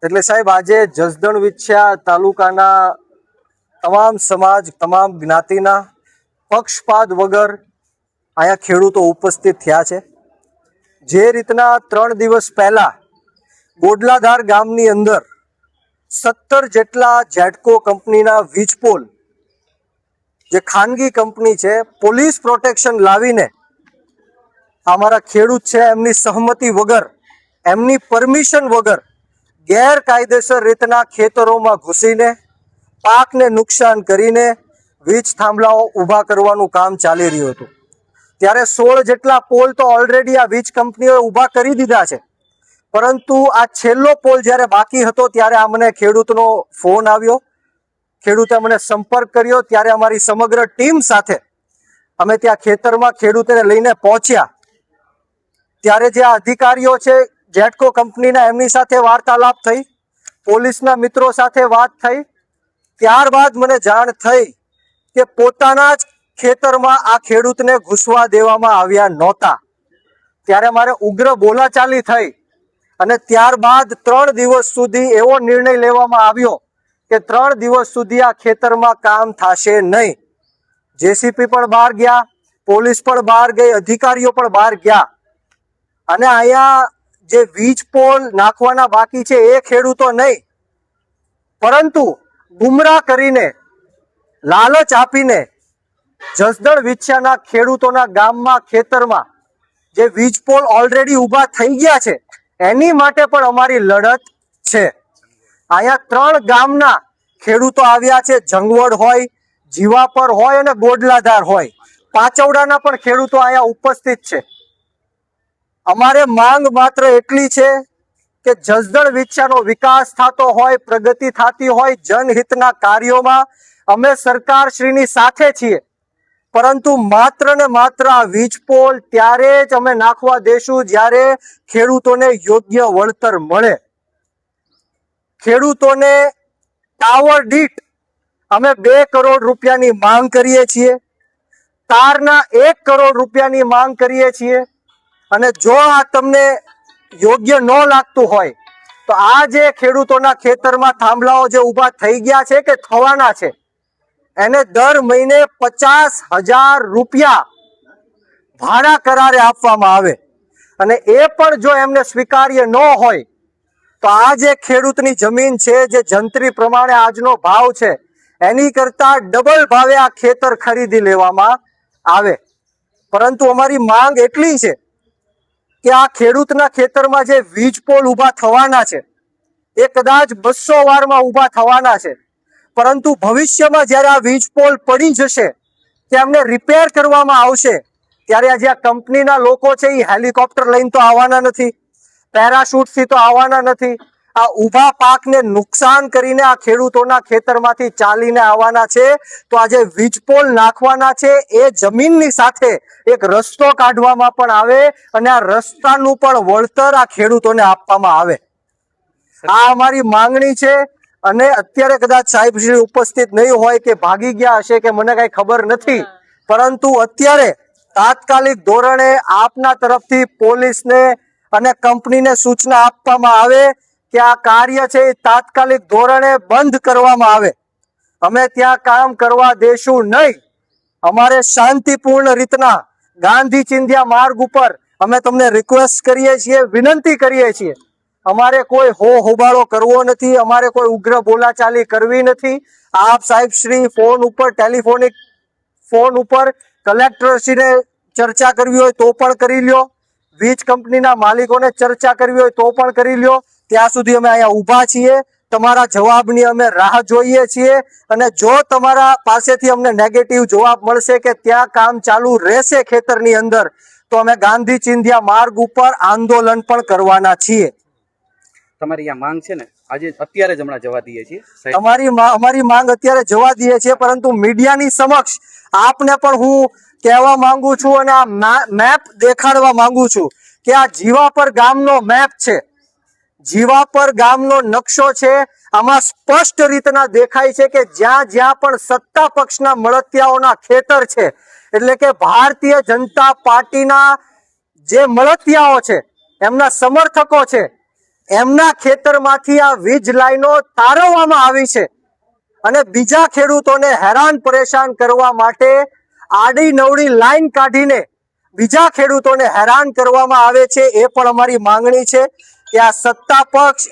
એટલે સાહેબ આજે જસદણ વિછિયા તાલુકાના તમામ સમાજ તમામ જ્ઞાતિના પક્ષપાત વગર અહીંયા ખેડૂતો ઉપસ્થિત થયા છે। જે રીતના 3 દિવસ પહેલા ગોડલાધાર ગામની અંદર 17 જેટલા જેટકો કંપનીના વીજપોલ જે ખાનગી કંપની છે પોલીસ પ્રોટેક્શન લાવીને અમારા ખેડૂત છે એમની સહમતિ વગર એમની પરમિશન વગર ગેરકાયદેસર રીતના ખેતરોમાં ઘૂસીને પાકને નુકસાન કરીને વીજ થાંભલાઓ ઊભા કરવાનું કામ ચાલી રહ્યું હતું। ત્યારે 16 જેટલા પોલ તો ઓલરેડી આ વીજ કંપનીઓએ ઊભા કરી દીધા છે, પરંતુ આ છેલ્લો પોલ જ્યારે બાકી હતો ત્યારે અમને ખેડૂતનો ફોન આવ્યો, ખેડૂતે મને સંપર્ક કર્યો। ત્યારે અમારી સમગ્ર ટીમ સાથે અમે ત્યાં ખેતરમાં ખેડૂતને લઈને પહોંચ્યા। ત્યારે જે અધિકારીઓ છે જેટકો કંપનીના એમની સાથે વાર્તાલાપ થઈ, પોલીસના મિત્રો સાથે વાત થઈ। ત્યારબાદ મને જાણ થઈ કે પોતાના જ ખેતરમાં આ ખેડૂતને ઘૂસવા દેવામાં આવ્યા નહોતા। ત્યારે મારે ઉગ્ર બોલાચાલી થઈ અને ત્યારબાદ 3 દિવસ સુધી એવો નિર્ણય લેવામાં આવ્યો કે 3 દિવસ સુધી આ ખેતરમાં કામ થશે નહીં। જેસીપી પણ બહાર ગયા, પોલીસ પણ બહાર ગઈ, અધિકારીઓ પણ બહાર ગયા અને અહીંયા જે વીજ પોલ નાખવાના બાકી છે એ ખેડૂતો નહીં, પરંતુ ગુમરાહ કરીને લાલચ આપીને જસદણ વિછિયાના ખેડૂતોના ગામમાં ખેતરમાં જે વીજ પોલ ઓલરેડી ઊભા થઈ ગયા છે એની માટે પણ અમારી લડત છે। અહીંયા 3 ગામના ખેડૂતો આવ્યા છે, જંગવડ હોય, જીવાપર હોય અને ગોડલાધાર હોય, પાંચવડાના પણ ખેડૂતો અહીંયા ઉપસ્થિત છે। અમારે માંગ માત્ર એટલી છે કે જસદણ વિછિયાનો વિકાસ થતો હોય, પ્રગતિ થતી હોય, જનહિતના કાર્યોમાં અમે સરકારશ્રીની સાથે છીએ, પરંતુ માત્ર ને માત્ર આ વીજ પોલ ત્યારે જ અમે નાખવા દેશું જ્યારે ખેડૂતોને યોગ્ય વળતર મળે। ખેડૂતોને ટાવર દીઠ અમે 2 કરોડ રૂપિયાની માંગ કરીએ છીએ, તારના 1 કરોડ રૂપિયાની માંગ કરીએ છીએ। અને જો આ તમને યોગ્ય ન લાગતું હોય તો આ જે ખેડૂતોના ખેતરમાં થાંભલાઓ જે ઊભા થઈ ગયા છે કે થવાના છે એને દર મહિને 50,000 રૂપિયા ભાડા કરારે આપવામાં આવે। અને એ પણ જો એમને સ્વીકાર્ય ન હોય તો આ જે ખેડૂતની જમીન છે જે જંત્રી પ્રમાણે આજનો ભાવ છે એની કરતા ડબલ ભાવે આ ખેતર ખરીદી લેવામાં આવે। પરંતુ અમારી માંગ એટલી છે કે આ ખેડૂતના ખેતરમાં જે વીજ પોલ ઊભા થવાના છે એ કદાચ 200 વારમાં ઊભા થવાના છે, પરંતુ ભવિષ્યમાં જ્યારે આ વીજ પોલ પડી જશે કે એમને રિપેર કરવામાં આવશે ત્યારે આ જે આ કંપનીના લોકો છે એ હેલિકોપ્ટર લઈને તો આવવાના નથી, પેરાશૂટથી તો આવવાના નથી, આ ઊભા પાકને નુકસાન કરીને આ ખેડૂતોના ખેતરમાંથી ચાલીને આવવાના છે। તો આ જે વીજ પોલ નાખવાના છે એ જમીનની સાથે એક રસ્તો કાઢવામાં પણ આવે અને આ રસ્તાનું પણ વળતર આ ખેડૂતોને આપવામાં આવે। આ અમારી માંગણી છે। અને અત્યારે કદાચ સાહેબ શ્રી ઉપસ્થિત નહીં હોય કે ભાગી ગયા હશે કે મને કઈ ખબર નથી, પરંતુ અત્યારે તાત્કાલિક ધોરણે આપના તરફથી પોલીસને અને કંપનીને સૂચના આપવામાં આવે કે આ કાર્ય છે એ તાત્કાલિક ધોરણે બંધ કરવામાં આવે। અમે ત્યાં કામ કરવા દેશું નહીં। અમારે શાંતિપૂર્ણ રીતના ગાંધી ચિંધ્યા માર્ગ ઉપર અમે તમને રિક્વેસ્ટ કરીએ છીએ, વિનંતી કરીએ છીએ। અમારે કોઈ હોબાળો કરવો નથી, અમારે કોઈ ઉગ્ર બોલાચાલી કરવી નથી। આપ સાહેબ શ્રી ફોન ઉપર, ટેલિફોનિક ફોન ઉપર કલેક્ટરશ્રીને ચર્ચા કરવી હોય તો પણ કરી લ્યો, વીજ કંપનીના માલિકોને ચર્ચા કરવી હોય તો પણ કરી લ્યો। ત્યાં સુધી અમે અહીંયા ઊભા છીએ, તમારા જવાબની અમે રાહ જોઈએ છીએ। અને જો તમારા પાસેથી અમને નેગેટિવ જવાબ મળશે કે ત્યાં કામ ચાલુ રહેશે ખેતરની અંદર તો અમે ગાંધી ચિંધ્યા માર્ગ ઉપર આંદોલન પણ કરવાના છીએ। તમારી આ માંગ છે ને આજે અત્યારે જ હમણાં જવા દઈએ છીએ અમારી માંગ અત્યારે જવા દઈએ છીએ, પરંતુ મીડિયાની સમક્ષ આપને પણ હું કહેવા માંગુ છું અને આ મેપ દેખાડવા માંગુ છું કે આ જીવાપર ગામનો મેપ છે, જીવાપર ગામનો નકશો છે। આમાં સ્પષ્ટ રીતના દેખાય છે કે જ્યાં જ્યાં પણ સત્તા પક્ષના મળતિયાઓના ખેતર છે, એટલે કે ભારતીય જનતા પાર્ટીના જે મળતિયાઓ છે, એમના સમર્થકો છે, એમના ખેતરમાંથી આ વીજ લાઈનો તારવવામાં આવી છે અને બીજા ખેડૂતોને હેરાન પરેશાન કરવા માટે આડી નવડી લાઈન કાઢીને બીજા ખેડૂતોને હેરાન કરવામાં આવે છે. એ પણ અમારી માંગણી છે કે આ સત્તા પક્ષ